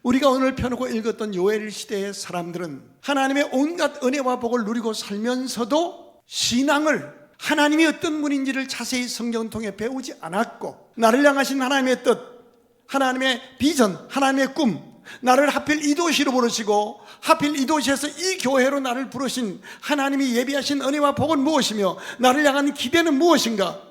우리가 오늘 펴놓고 읽었던 요엘 시대의 사람들은 하나님의 온갖 은혜와 복을 누리고 살면서도 신앙을 하나님이 어떤 분인지를 자세히 성경을 통해 배우지 않았고, 나를 향하신 하나님의 뜻, 하나님의 비전, 하나님의 꿈, 나를 하필 이 도시로 부르시고 하필 이 도시에서 이 교회로 나를 부르신 하나님이 예비하신 은혜와 복은 무엇이며 나를 향한 기대는 무엇인가,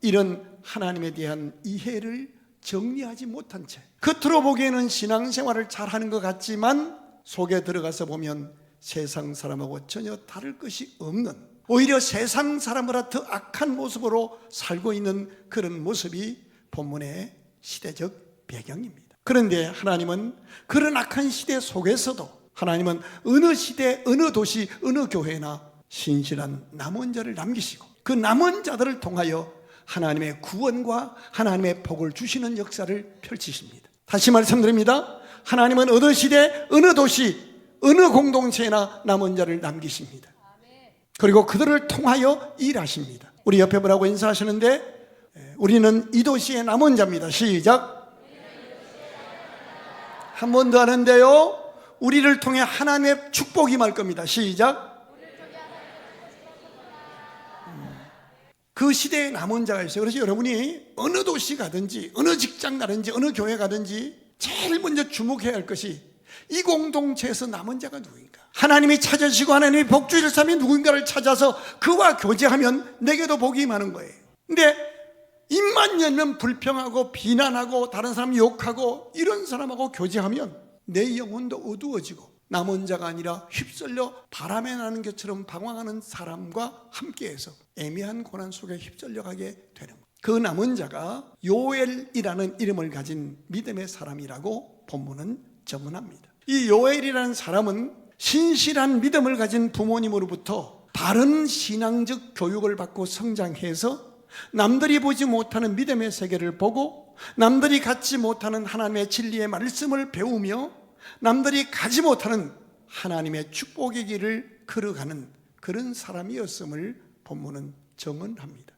이런 하나님에 대한 이해를 정리하지 못한 채 겉으로 보기에는 신앙생활을 잘하는 것 같지만 속에 들어가서 보면 세상 사람하고 전혀 다를 것이 없는, 오히려 세상 사람보다 더 악한 모습으로 살고 있는 그런 모습이 본문의 시대적 배경입니다. 그런데 하나님은 그런 악한 시대 속에서도 하나님은 어느 시대, 어느 도시, 어느 교회나 신실한 남은 자를 남기시고 그 남은 자들을 통하여 하나님의 구원과 하나님의 복을 주시는 역사를 펼치십니다. 다시 말씀드립니다. 하나님은 어느 시대, 어느 도시, 어느 공동체나 남은 자를 남기십니다. 그리고 그들을 통하여 일하십니다. 우리 옆에 분하고 인사하시는데, 우리는 이 도시의 남은 자입니다. 시작. 한 번 더 하는데요, 우리를 통해 하나님의 축복이 임할 겁니다. 시작. 그 시대에 남은 자가 있어요. 그래서 여러분이 어느 도시 가든지 어느 직장 가든지 어느 교회 가든지 제일 먼저 주목해야 할 것이 이 공동체에서 남은 자가 누구인가. 하나님이 찾으시고 하나님이 복 주실 사람이 누군가를 찾아서 그와 교제하면 내게도 복이 임하는 거예요. 근데 입만 열면 불평하고 비난하고 다른 사람 욕하고 이런 사람하고 교제하면 내 영혼도 어두워지고 남은 자가 아니라 휩쓸려 바람에 나는 것처럼 방황하는 사람과 함께해서 애매한 고난 속에 휩쓸려 가게 되는 거예요. 그 남은 자가 요엘이라는 이름을 가진 믿음의 사람이라고 본문은 전문합니다. 이 요엘이라는 사람은 신실한 믿음을 가진 부모님으로부터 바른 신앙적 교육을 받고 성장해서 남들이 보지 못하는 믿음의 세계를 보고 남들이 갖지 못하는 하나님의 진리의 말씀을 배우며 남들이 가지 못하는 하나님의 축복의 길을 걸어가는 그런 사람이었음을 본문은 정언합니다.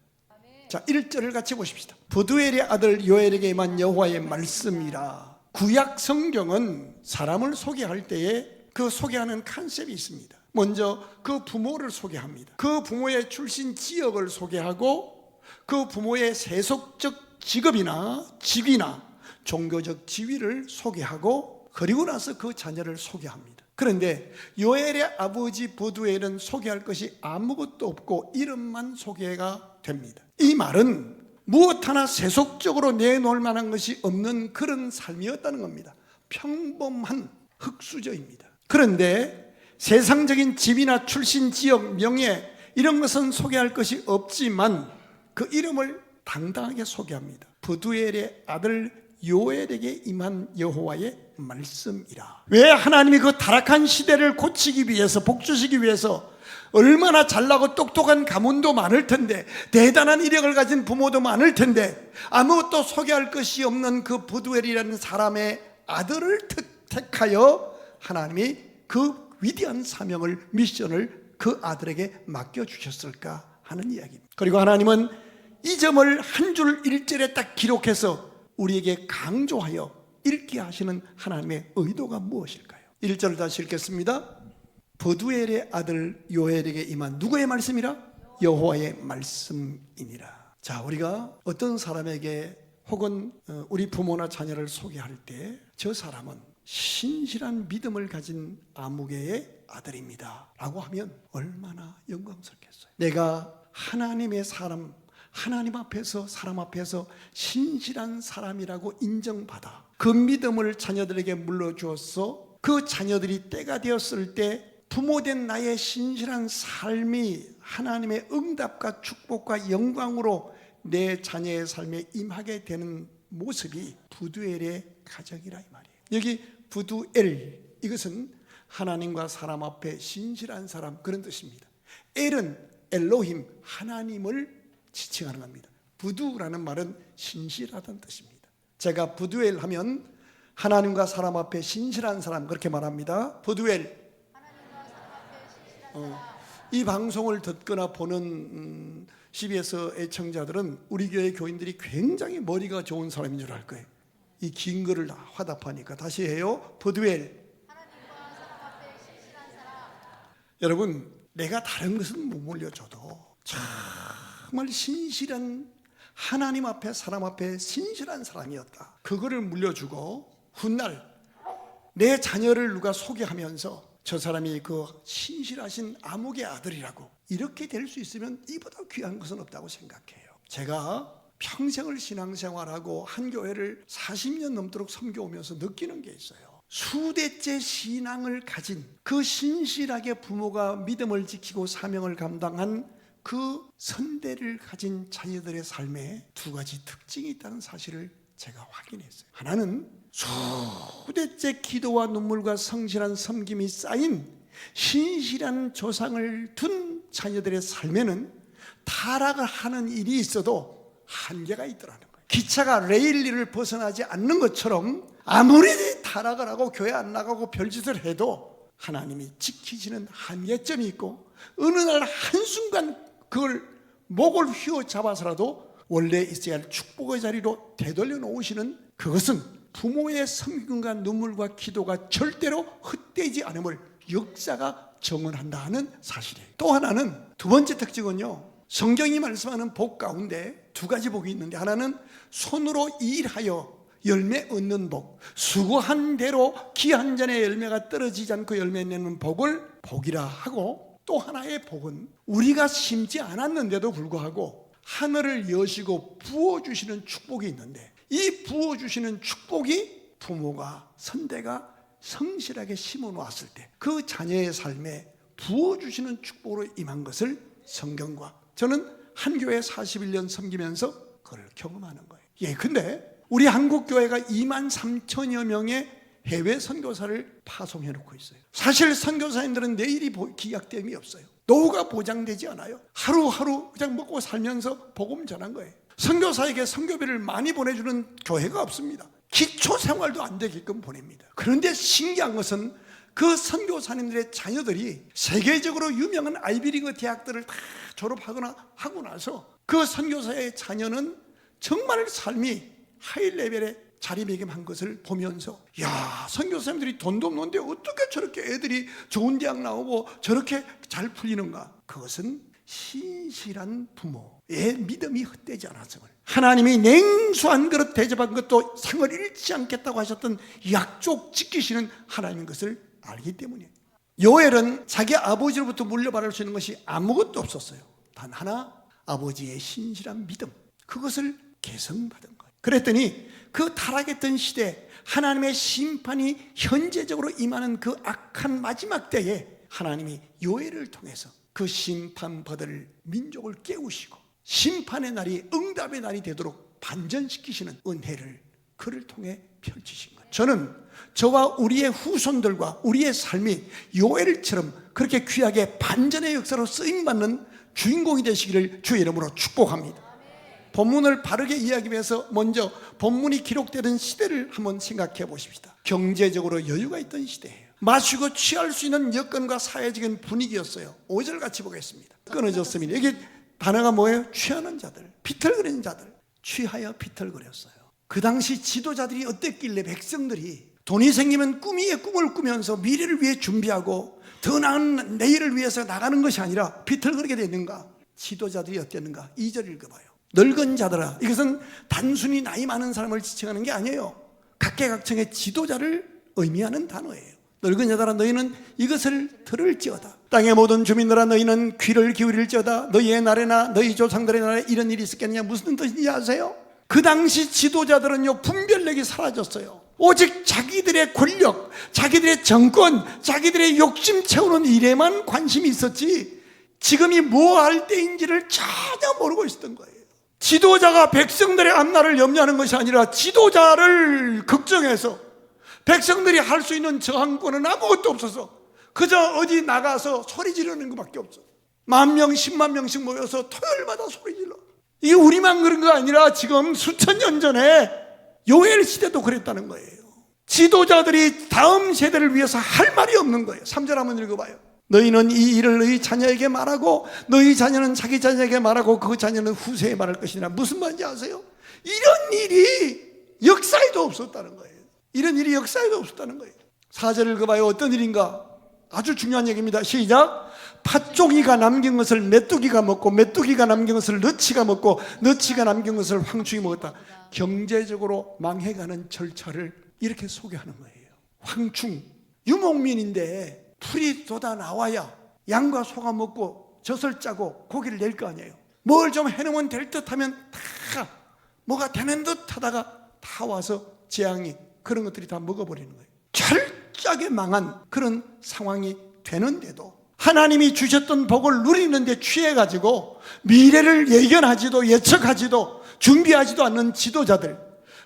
자, 1절을 같이 보십시다. 부두엘의 아들 요엘에게 임한 여호와의 말씀이라. 구약 성경은 사람을 소개할 때에 그 소개하는 컨셉이 있습니다. 먼저 그 부모를 소개합니다. 그 부모의 출신 지역을 소개하고 그 부모의 세속적 직업이나 직위나 종교적 지위를 소개하고 그리고 나서 그 자녀를 소개합니다. 그런데 요엘의 아버지 부두엘은 소개할 것이 아무것도 없고 이름만 소개가 됩니다. 이 말은 무엇 하나 세속적으로 내놓을 만한 것이 없는 그런 삶이었다는 겁니다. 평범한 흙수저입니다. 그런데 세상적인 집이나 출신 지역, 명예 이런 것은 소개할 것이 없지만 그 이름을 당당하게 소개합니다. 부두엘의 아들 요엘에게 임한 여호와의 말씀이라. 왜 하나님이 그 타락한 시대를 고치기 위해서, 복주시기 위해서 얼마나 잘나고 똑똑한 가문도 많을 텐데, 대단한 이력을 가진 부모도 많을 텐데 아무것도 소개할 것이 없는 그 부두엘이라는 사람의 아들을 택하여 하나님이 그 위대한 사명을, 미션을 그 아들에게 맡겨주셨을까 하는 이야기입니다. 그리고 하나님은 이 점을 한 줄 1절에 딱 기록해서 우리에게 강조하여 읽게 하시는 하나님의 의도가 무엇일까요? 1절을 다시 읽겠습니다. 부두엘의 아들 요엘에게 임한 누구의 말씀이라? 여호와의 말씀이니라. 자, 우리가 어떤 사람에게 혹은 우리 부모나 자녀를 소개할 때 저 사람은 신실한 믿음을 가진 아무개의 아들입니다 라고 하면 얼마나 영광스럽겠어요. 내가 하나님의 사람, 하나님 앞에서, 사람 앞에서 신실한 사람이라고 인정받아 그 믿음을 자녀들에게 물려주었어. 그 자녀들이 때가 되었을 때 부모된 나의 신실한 삶이 하나님의 응답과 축복과 영광으로 내 자녀의 삶에 임하게 되는 모습이 부두엘의 가정이라 이 말이에요. 여기 부두엘, 이것은 하나님과 사람 앞에 신실한 사람, 그런 뜻입니다. 엘은 엘로힘, 하나님을 지칭하는 겁니다. 부두라는 말은 신실하다는 뜻입니다. 제가 부두엘 하면 하나님과 사람 앞에 신실한 사람, 그렇게 말합니다. 부두엘. 이 방송을 듣거나 보는 CBS 애청자들은 우리 교회 교인들이 굉장히 머리가 좋은 사람인 줄 알 거예요. 이 긴 글을 화답하니까 다시 해요. 버드웰. 여러분, 내가 다른 것은 못 물려줘도 정말 신실한, 하나님 앞에 사람 앞에 신실한 사람이었다, 그거를 물려주고 훗날 내 자녀를 누가 소개하면서 저 사람이 그 신실하신 아목의 아들이라고 이렇게 될 수 있으면 이보다 귀한 것은 없다고 생각해요. 제가 평생을 신앙생활하고 한 교회를 40년 넘도록 섬겨오면서 느끼는 게 있어요. 수대째 신앙을 가진 그 신실하게 부모가 믿음을 지키고 사명을 감당한 그 선대를 가진 자녀들의 삶에 두 가지 특징이 있다는 사실을 제가 확인했어요. 하나는 수대째 기도와 눈물과 성실한 섬김이 쌓인 신실한 조상을 둔 자녀들의 삶에는 타락을 하는 일이 있어도 한계가 있더라는 거예요. 기차가 레일리를 벗어나지 않는 것처럼 아무리 타락을 하고 교회 안 나가고 별짓을 해도 하나님이 지키시는 한계점이 있고, 어느 날 한순간 그걸 목을 휘어잡아서라도 원래 있어야 할 축복의 자리로 되돌려 놓으시는, 그것은 부모의 섬김과 눈물과 기도가 절대로 헛되지 않음을 역사가 증언한다 하는 사실이에요. 또 하나는, 두 번째 특징은요, 성경이 말씀하는 복 가운데 두 가지 복이 있는데, 하나는 손으로 일하여 열매 얻는 복, 수고한 대로 기 한 잔의 열매가 떨어지지 않고 열매 내는 복을 복이라 하고, 또 하나의 복은 우리가 심지 않았는데도 불구하고 하늘을 여시고 부어주시는 축복이 있는데, 이 부어주시는 축복이 부모가, 선대가 성실하게 심어 놓았을 때 그 자녀의 삶에 부어주시는 축복으로 임한 것을 성경과 저는 한 교회 41년 섬기면서 그걸 경험하는 거예요. 예, 근데 우리 한국교회가 23,000여 명의 해외 선교사를 파송해 놓고 있어요. 사실 선교사님들은 내일이 기약됨이 없어요. 노후가 보장되지 않아요. 하루하루 그냥 먹고 살면서 복음 전한 거예요. 선교사에게 선교비를 많이 보내주는 교회가 없습니다. 기초 생활도 안 되게끔 보냅니다. 그런데 신기한 것은 그 선교사님들의 자녀들이 세계적으로 유명한 아이비리그 대학들을 다 졸업하거나 하고 나서 그 선교사의 자녀는 정말 삶이 하이 레벨의 자리매김한 것을 보면서, 야, 선교사님들이 돈도 없는데 어떻게 저렇게 애들이 좋은 대학 나오고 저렇게 잘 풀리는가? 그것은 신실한 부모의 믿음이 헛되지 않았음을, 하나님이 냉수한 그릇 대접한 것도 상을 잃지 않겠다고 하셨던 약속 지키시는 하나님인 것을 알기 때문이에요. 요엘은 자기 아버지로부터 물려받을 수 있는 것이 아무것도 없었어요. 단 하나, 아버지의 신실한 믿음, 그것을 계승받은 거예요. 그랬더니 그 타락했던 시대, 하나님의 심판이 현재적으로 임하는 그 악한 마지막 때에 하나님이 요엘을 통해서 그 심판받을 민족을 깨우시고 심판의 날이 응답의 날이 되도록 반전시키시는 은혜를 그를 통해 펼치신 거예요. 저는 저와 우리의 후손들과 우리의 삶이 요엘처럼 그렇게 귀하게 반전의 역사로 쓰임받는 주인공이 되시기를 주의 이름으로 축복합니다. 본문을 바르게 이해하기 위해서 먼저 본문이 기록되는 시대를 한번 생각해 보십시다. 경제적으로 여유가 있던 시대예요. 마시고 취할 수 있는 여건과 사회적인 분위기였어요. 5절 같이 보겠습니다. 끊어졌습니다. 이게 단어가 뭐예요? 취하는 자들, 비틀거리는 자들, 취하여 비틀거렸어요. 그 당시 지도자들이 어땠길래 백성들이 돈이 생기면 꿈 위에 꿈을 꾸면서 미래를 위해 준비하고 더 나은 내일을 위해서 나가는 것이 아니라 비틀거리게 됐는가? 지도자들이 어땠는가? 2절 읽어봐요. 늙은 자들아, 이것은 단순히 나이 많은 사람을 지칭하는 게 아니에요. 각계각층의 지도자를 의미하는 단어예요. 늙은 자들아, 너희는 이것을 들을지어다. 땅의 모든 주민들아, 너희는 귀를 기울일지어다. 너희의 날에나 너희 조상들의 날에 이런 일이 있었겠느냐. 무슨 뜻인지 아세요? 그 당시 지도자들은요, 분별력이 사라졌어요. 오직 자기들의 권력, 자기들의 정권, 자기들의 욕심 채우는 일에만 관심이 있었지 지금이 뭐 할 때인지를 전혀 모르고 있었던 거예요. 지도자가 백성들의 앞날을 염려하는 것이 아니라 지도자를 걱정해서 백성들이 할 수 있는 저항권은 아무것도 없어서 그저 어디 나가서 소리 지르는 것밖에 없어. 10,000명, 10만 명씩 모여서 토요일마다 소리 질러. 이게 우리만 그런 거 아니라 지금 수천 년 전에 요엘 시대도 그랬다는 거예요. 지도자들이 다음 세대를 위해서 할 말이 없는 거예요. 3절 한번 읽어봐요. 너희는 이 일을 너희 자녀에게 말하고 너희 자녀는 자기 자녀에게 말하고 그 자녀는 후세에 말할 것이니라. 무슨 말인지 아세요? 이런 일이 역사에도 없었다는 거예요. 이런 일이 역사에도 없었다는 거예요. 4절을 읽어봐요. 어떤 일인가? 아주 중요한 얘기입니다. 시작. 팥종이가 남긴 것을 메뚜기가 먹고 메뚜기가 남긴 것을 너치가 먹고 너치가 남긴 것을 황충이 먹었다. 경제적으로 망해가는 절차를 이렇게 소개하는 거예요. 황충, 유목민인데 풀이 돋아 나와야 양과 소가 먹고 젖을 짜고 고기를 낼 거 아니에요. 뭘 좀 해놓으면 될 듯하면 다 뭐가 되는 듯 하다가 다 와서 재앙이 그런 것들이 다 먹어버리는 거예요. 철저하게 망한 그런 상황이 되는데도 하나님이 주셨던 복을 누리는데 취해가지고 미래를 예견하지도 예측하지도 준비하지도 않는 지도자들,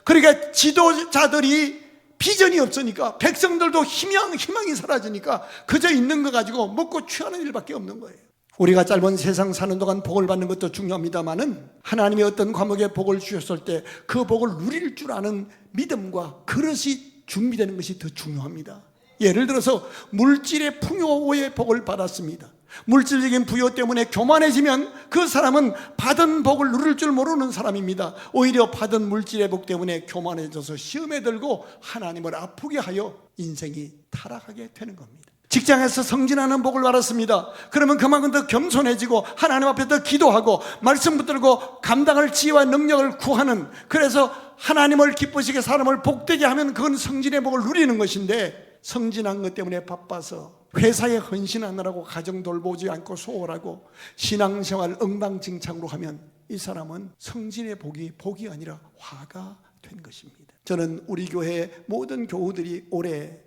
그러니까 지도자들이 비전이 없으니까 백성들도 희망이 사라지니까 그저 있는 거 가지고 먹고 취하는 일밖에 없는 거예요. 우리가 짧은 세상 사는 동안 복을 받는 것도 중요합니다마는 하나님이 어떤 과목에 복을 주셨을 때 그 복을 누릴 줄 아는 믿음과 그릇이 준비되는 것이 더 중요합니다. 예를 들어서 물질의 풍요의 복을 받았습니다. 물질적인 부여 때문에 교만해지면 그 사람은 받은 복을 누릴 줄 모르는 사람입니다. 오히려 받은 물질의 복 때문에 교만해져서 시험에 들고 하나님을 아프게 하여 인생이 타락하게 되는 겁니다. 직장에서 승진하는 복을 받았습니다. 그러면 그만큼 더 겸손해지고 하나님 앞에 더 기도하고 말씀 붙들고 감당할 지혜와 능력을 구하는, 그래서 하나님을 기쁘시게 사람을 복되게 하면 그건 승진의 복을 누리는 것인데, 승진한 것 때문에 바빠서 회사에 헌신하느라고 가정 돌보지 않고 소홀하고 신앙생활 엉망진창으로 하면 이 사람은 승진의 복이 아니라 화가 된 것입니다. 저는 우리 교회 모든 교우들이 올해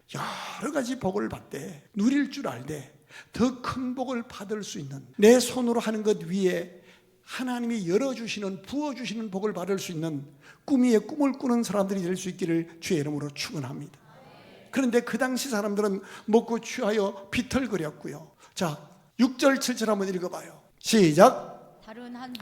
여러 가지 복을 받되 누릴 줄 알되 더 큰 복을 받을 수 있는, 내 손으로 하는 것 위에 하나님이 열어주시는 부어주시는 복을 받을 수 있는 꿈 위에 꿈을 꾸는 사람들이 될 수 있기를 주의 이름으로 축원합니다. 그런데 그 당시 사람들은 먹고 취하여 비틀거렸고요. 자, 6절 7절 한번 읽어봐요. 시작.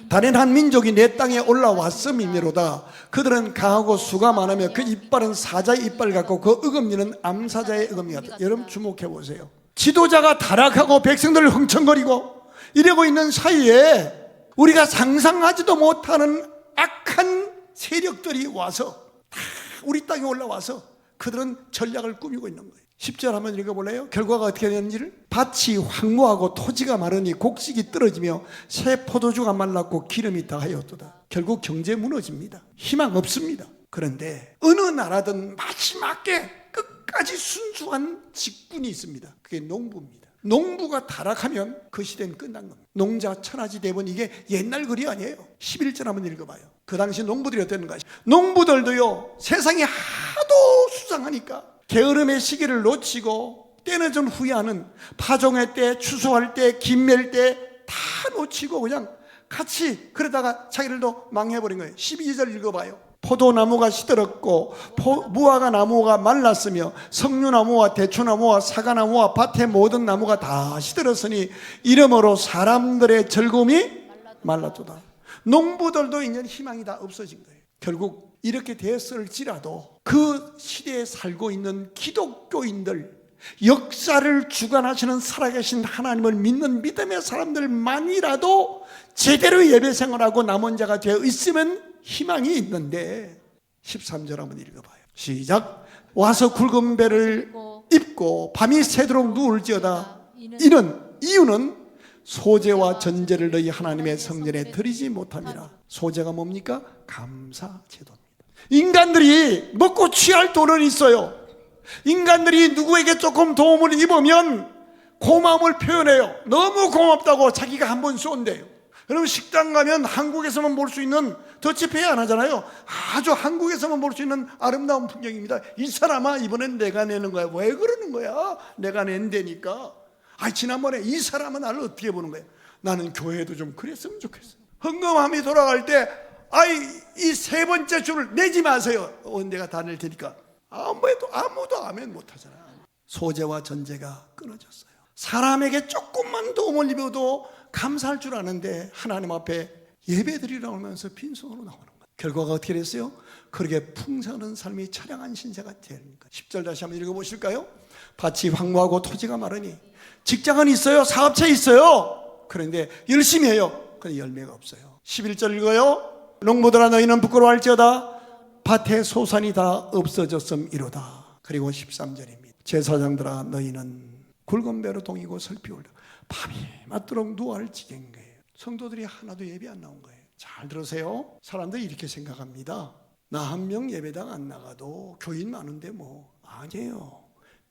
다른 한 민족이 내 땅에 올라왔음이미로다. 그들은 강하고 수가 많으며 그 이빨은 사자의 이빨 같고 그 어금니는 암사자의 어금니 같다. 여러분 주목해 보세요. 지도자가 타락하고 백성들을 흥청거리고 이러고 있는 사이에 우리가 상상하지도 못하는 악한 세력들이 와서 다 우리 땅에 올라와서 그들은 전략을 꾸미고 있는 거예요. 10절 한번 읽어볼래요? 결과가 어떻게 되는지를. 밭이 황무하고 토지가 마르니 곡식이 떨어지며 새 포도주가 말랐고 기름이 다하였도다. 결국 경제 무너집니다. 희망 없습니다. 그런데 어느 나라든 마지막에 끝까지 순수한 직군이 있습니다. 그게 농부입니다. 농부가 타락하면 그 시대는 끝난 겁니다. 농자 천하지 대본, 이게 옛날 글이 아니에요. 11절 한번 읽어봐요. 그 당시 농부들이 어땠는가. 농부들도요, 세상이 하도 수상하니까 게으름의 시기를 놓치고 때는 좀 후회하는, 파종의 때, 추수할 때, 김멜 때 다 놓치고 그냥 같이 그러다가 자기들도 망해버린 거예요. 12절 읽어봐요. 포도나무가 시들었고 무화과 나무가 말랐으며 석류나무와 대추나무와 사과나무와 밭의 모든 나무가 다 시들었으니 이러므로 사람들의 즐거움이 말랐도다. 농부들도 이제 희망이 다 없어진 거예요. 결국 이렇게 됐을지라도 그 시대에 살고 있는 기독교인들, 역사를 주관하시는 살아계신 하나님을 믿는 믿음의 사람들만이라도 제대로 예배 생활하고 남은 자가 되어 있으면 희망이 있는데, 13절 한번 읽어봐요. 시작. 와서 굵은 배를 입고 밤이 새도록 누울지어다. 이유는 소제와 전제를 너희 하나님의 성전에 드리지 못함이라. 소제가 뭡니까? 감사제도입니다. 인간들이 먹고 취할 돈은 있어요. 인간들이 누구에게 조금 도움을 입으면 고마움을 표현해요. 너무 고맙다고 자기가 한번 쏜대요. 여러분, 식당 가면 한국에서만 볼 수 있는, 더치페이 안 하잖아요. 아주 한국에서만 볼 수 있는 아름다운 풍경입니다. 이 사람아, 이번엔 내가 내는 거야. 왜 그러는 거야? 내가 낸다니까. 지난번에 이 사람은 나를 어떻게 보는 거야? 나는 교회도 좀 그랬으면 좋겠어. 헌금함이 돌아갈 때 이 세 번째 줄을 내지 마세요. 내가 다 낼 테니까. 아무도 아멘 못하잖아. 소제와 전제가 끊어졌어요. 사람에게 조금만 도움을 입어도 감사할 줄 아는데 하나님 앞에 예배드리라고 하면서 빈손으로 나오는 거예요. 결과가 어떻게 됐어요? 그렇게 풍성한 삶이 처량한 신세가 되니까. 10절 다시 한번 읽어보실까요? 밭이 황무하고 토지가 마르니. 직장은 있어요. 사업체 있어요. 그런데 열심히 해요. 그런데 열매가 없어요. 11절 읽어요. 농부들아, 너희는 부끄러워할지어다. 밭의 소산이 다 없어졌음이로다. 그리고 13절입니다. 제사장들아 너희는 굵은 배로 동이고 설피울다. 밤이 맞도록 누워할 지경인 거예요. 성도들이 하나도 예배 안 나온 거예요. 잘 들으세요. 사람들이 이렇게 생각합니다. 나 한 명 예배당 안 나가도 교인 많은데 뭐. 아니에요.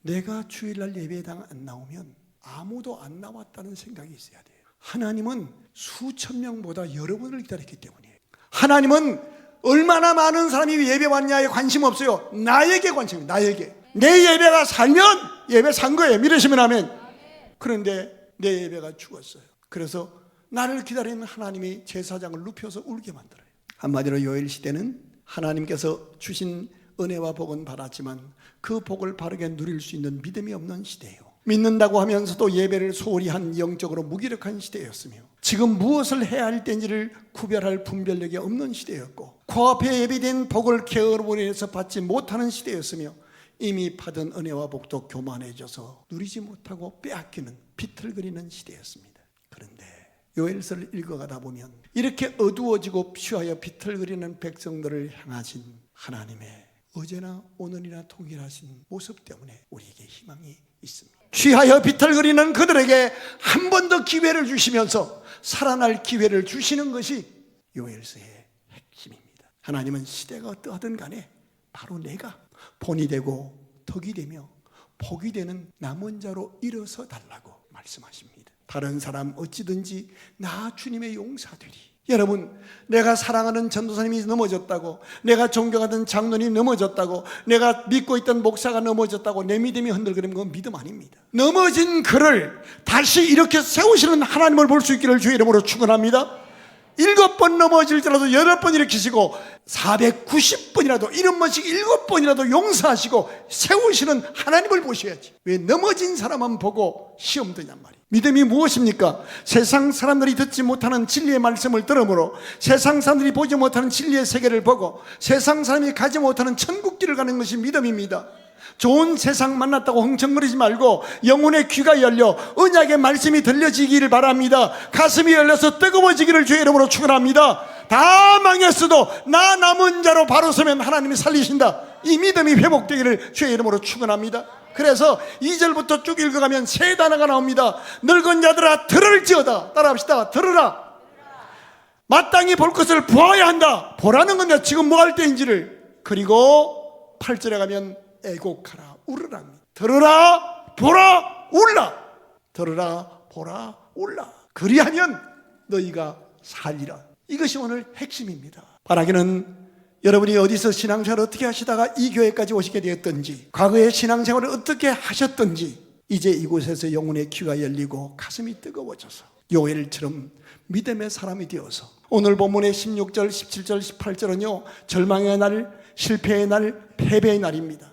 내가 주일날 예배당 안 나오면 아무도 안 나왔다는 생각이 있어야 돼요. 하나님은 수천 명보다 여러분을 기다렸기 때문이에요. 하나님은 얼마나 많은 사람이 예배 왔냐에 관심 없어요. 나에게 관심이에요. 나에게. 내 예배가 살면 예배 산 거예요. 믿으시면 아멘. 그런데 내 예배가 죽었어요. 그래서 나를 기다리는 하나님이 제사장을 눕혀서 울게 만들어요. 한마디로 요엘 시대는 하나님께서 주신 은혜와 복은 받았지만 그 복을 바르게 누릴 수 있는 믿음이 없는 시대예요. 믿는다고 하면서도 예배를 소홀히 한 영적으로 무기력한 시대였으며 지금 무엇을 해야 할 때인지를 구별할 분별력이 없는 시대였고 코앞에 예비된 복을 게으름으로 인해서 받지 못하는 시대였으며 이미 받은 은혜와 복도 교만해져서 누리지 못하고 빼앗기는 비틀거리는 시대였습니다. 그런데 요엘서를 읽어가다 보면 이렇게 어두워지고 피하여 비틀거리는 백성들을 향하신 하나님의 어제나 오늘이나 동일하신 모습 때문에 우리에게 희망이 있습니다. 취하여 비틀거리는 그들에게 한 번 더 기회를 주시면서 살아날 기회를 주시는 것이 요엘서의 핵심입니다. 하나님은 시대가 어떠하든 간에 바로 내가 본이 되고 덕이 되며 복이 되는 남은 자로 일어서 달라고 말씀하십니다. 다른 사람 어찌든지 나 주님의 용사되리. 여러분, 내가 사랑하는 전도사님이 넘어졌다고, 내가 존경하던 장로님이 넘어졌다고, 내가 믿고 있던 목사가 넘어졌다고 내 믿음이 흔들거리면 그건 믿음 아닙니다. 넘어진 그를 다시 이렇게 세우시는 하나님을 볼 수 있기를 주의 이름으로 축원합니다. 7번 넘어질지라도 8번 일으키시고 490번이라도 7번씩 7번이라도 용서하시고 세우시는 하나님을 보셔야지. 왜 넘어진 사람만 보고 시험 드냔 말이에요. 믿음이 무엇입니까? 세상 사람들이 듣지 못하는 진리의 말씀을 들으므로 세상 사람들이 보지 못하는 진리의 세계를 보고 세상 사람이 가지 못하는 천국길을 가는 것이 믿음입니다. 좋은 세상 만났다고 흥청거리지 말고 영혼의 귀가 열려 언약의 말씀이 들려지기를 바랍니다. 가슴이 열려서 뜨거워지기를 주의 이름으로 축원합니다. 다 망했어도 나 남은 자로 바로 서면 하나님이 살리신다. 이 믿음이 회복되기를 주의 이름으로 축원합니다. 그래서 2절부터 쭉 읽어가면 세 단어가 나옵니다. 늙은 자들아 들을지어다. 따라합시다. 들으라. 마땅히 볼 것을 보아야 한다. 보라는 건데 지금 뭐 할 때인지를. 그리고 8절에 가면 애곡하라 울으라. 들으라 보라 울라. 들으라 보라 울라. 그리하면 너희가 살리라. 이것이 오늘 핵심입니다. 바라기는 여러분이 어디서 신앙생활을 어떻게 하시다가 이 교회까지 오시게 되었던지, 과거에 신앙생활을 어떻게 하셨던지, 이제 이곳에서 영혼의 귀가 열리고 가슴이 뜨거워져서 요엘처럼 믿음의 사람이 되어서 오늘 본문의 16절, 17절, 18절은요 절망의 날, 실패의 날, 패배의 날입니다.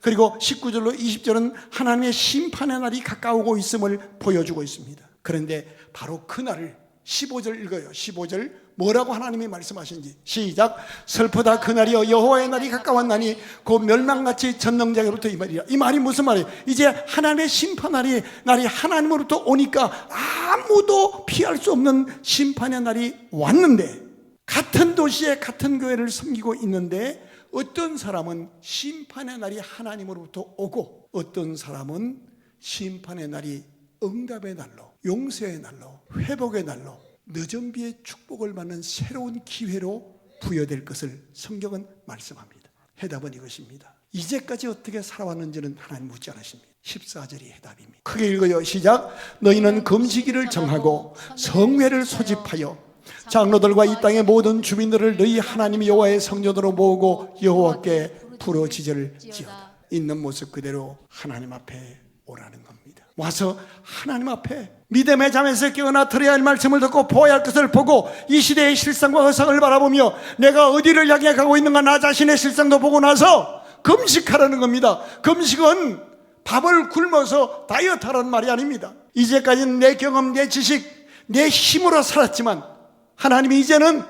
그리고 19절로 20절은 하나님의 심판의 날이 가까우고 있음을 보여주고 있습니다. 그런데 바로 그 날을 15절 읽어요. 15절 뭐라고 하나님이 말씀하신지 시작. 슬프다 그날이여 여호와의 날이 가까웠나니 곧 멸망같이 전능자로부터 이 말이라. 이 말이 무슨 말이에요? 이제 하나님의 심판 날이 하나님으로부터 오니까 아무도 피할 수 없는 심판의 날이 왔는데, 같은 도시에 같은 교회를 섬기고 있는데 어떤 사람은 심판의 날이 하나님으로부터 오고 어떤 사람은 심판의 날이 응답의 날로, 용서의 날로, 회복의 날로, 늦은 비의 축복을 받는 새로운 기회로 부여될 것을 성경은 말씀합니다. 해답은 이것입니다. 이제까지 어떻게 살아왔는지는 하나님 묻지 않으십니다. 14절이 해답입니다. 크게 읽어요. 시작. 너희는 금식일을 정하고 성회를 소집하여 장로들과 이 땅의 모든 주민들을 너희 하나님 여호와의 성전으로 모으고 여호와께 부르짖을지어다. 있는 모습 그대로 하나님 앞에 오라는 겁니다. 와서 하나님 앞에 믿음의 잠에서 깨어나 들어야 할 말씀을 듣고 보아야 할 것을 보고 이 시대의 실상과 허상을 바라보며 내가 어디를 향해 가고 있는가 나 자신의 실상도 보고 나서 금식하라는 겁니다. 금식은 밥을 굶어서 다이어트 하라는 말이 아닙니다. 이제까지는 내 경험, 내 지식, 내 힘으로 살았지만 하나님이 이제는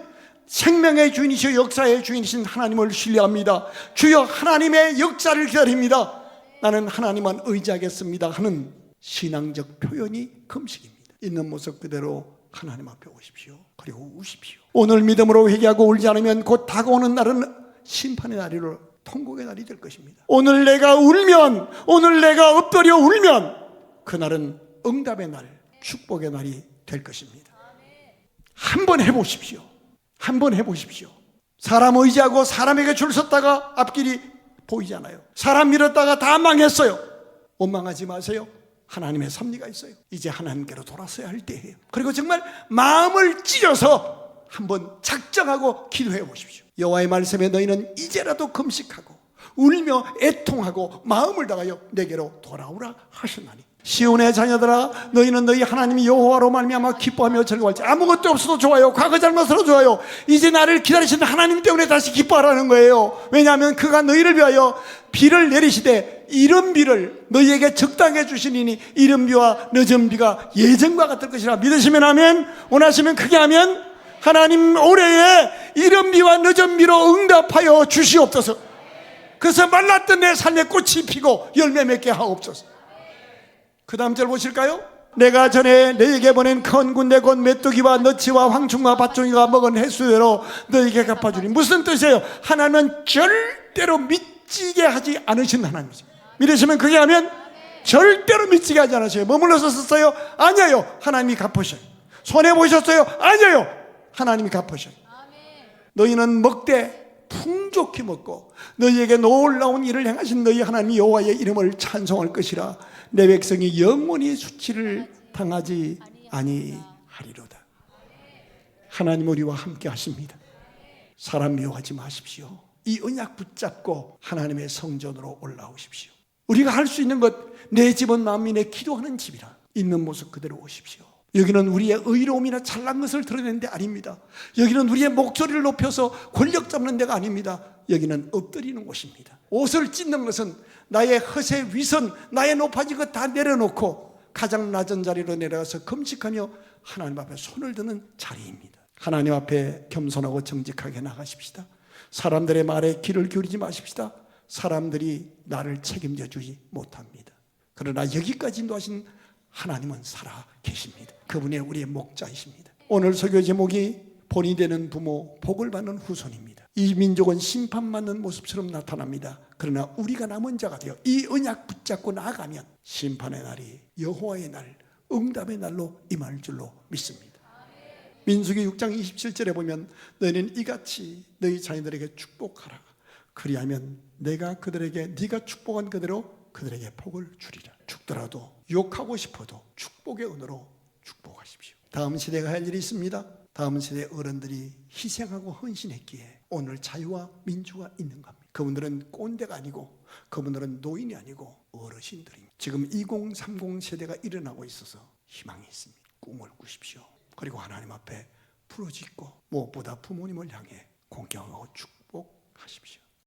생명의 주인이시여 역사의 주인이신 하나님을 신뢰합니다. 주여 하나님의 역사를 기다립니다. 나는 하나님만 의지하겠습니다 하는 신앙적 표현이 금식입니다. 있는 모습 그대로 하나님 앞에 오십시오. 그리고 우십시오. 오늘 믿음으로 회개하고 울지 않으면 곧 다가오는 날은 심판의 날이로 통곡의 날이 될 것입니다. 오늘 내가 울면, 오늘 내가 엎드려 울면 그날은 응답의 날, 축복의 날이 될 것입니다. 한번 해보십시오. 한번 해보십시오. 사람 의지하고 사람에게 줄 섰다가 앞길이 보이잖아요. 사람 밀었다가 다 망했어요. 원망하지 마세요. 하나님의 섭리가 있어요. 이제 하나님께로 돌아서야 할 때예요. 그리고 정말 마음을 찢어서 한번 작정하고 기도해 보십시오. 여호와의 말씀에 너희는 이제라도 금식하고 울며 애통하고 마음을 다하여 내게로 돌아오라 하셨나니 시온의 자녀들아 너희는 너희 하나님이 여호와로 말미암아 기뻐하며 즐거워할지 아무것도 없어도 좋아요. 과거 잘못으로 좋아요. 이제 나를 기다리시는 하나님 때문에 다시 기뻐하라는 거예요. 왜냐하면 그가 너희를 위하여 비를 내리시되 이른 비를 너희에게 적당해 주시니 이른 비와 늦은 비가 예전과 같을 것이라 믿으시면 아멘. 원하시면 크게 하면 하나님 올해에 이른 비와 늦은 비로 응답하여 주시옵소서. 그래서 말랐던 내 삶에 꽃이 피고 열매 맺게 하옵소서. 그 다음 절 보실까요? 내가 전에 너희에게 보낸 큰 군대 곧 메뚜기와 너치와 황충과 밭종이가 먹은 횟수대로 너희에게 갚아주니 무슨 뜻이에요? 하나님은 절대로 미치게 하지 않으신 하나님이죠. 믿으시면 그게 하면 절대로 미치게 하지 않으셔요. 머물러서 썼어요? 아니에요. 하나님이 갚으셔요. 손해보셨어요? 아니에요. 하나님이 갚으셔요. 너희는 먹되 풍족히 먹고 너희에게 놀라운 일을 행하신 너희 하나님 여호와의 이름을 찬송할 것이라. 내 백성이 영원히 수치를 당하지 아니하리로다. 하나님 우리와 함께 하십니다. 사람 미워하지 마십시오. 이 언약 붙잡고 하나님의 성전으로 올라오십시오. 우리가 할 수 있는 것, 내 집은 만민의 기도하는 집이라. 있는 모습 그대로 오십시오. 여기는 우리의 의로움이나 잘난 것을 드러내는 데 아닙니다. 여기는 우리의 목소리를 높여서 권력 잡는 데가 아닙니다. 여기는 엎드리는 곳입니다. 옷을 찢는 것은 나의 허세, 위선, 나의 높아진 것 다 내려놓고 가장 낮은 자리로 내려가서 금식하며 하나님 앞에 손을 드는 자리입니다. 하나님 앞에 겸손하고 정직하게 나가십시다. 사람들의 말에 귀를 기울이지 마십시다. 사람들이 나를 책임져 주지 못합니다. 그러나 여기까지 인도하신 하나님은 살아 계십니다. 그분이 우리의 목자이십니다. 오늘 설교 제목이 본이 되는 부모, 복을 받는 후손입니다. 이 민족은 심판받는 모습처럼 나타납니다. 그러나 우리가 남은 자가 되어 이 언약 붙잡고 나아가면 심판의 날이 여호와의 날, 응답의 날로 임할 줄로 믿습니다. 민수기 6장 27절에 보면 너희는 이같이 너희 자녀들에게 축복하라. 그리하면 내가 그들에게 네가 축복한 그대로 그들에게 복을 주리라. 죽더라도 욕하고 싶어도 축복의 은혜로 축복하십시오. 다음 시대가 할 일이 있습니다. 다음 세대 어른들이 희생하고 헌신했기에 오늘 자유와 민주가 있는 겁니다. 그분들은 꼰대가 아니고 그분들은 노인이 아니고 어르신들입니다. 지금 2030 세대가 일어나고 있어서 희망이 있습니다. 꿈을 꾸십시오. 그리고 하나님 앞에 부르짖고 무엇보다 부모님을 향해 공경하고 축복하십시오.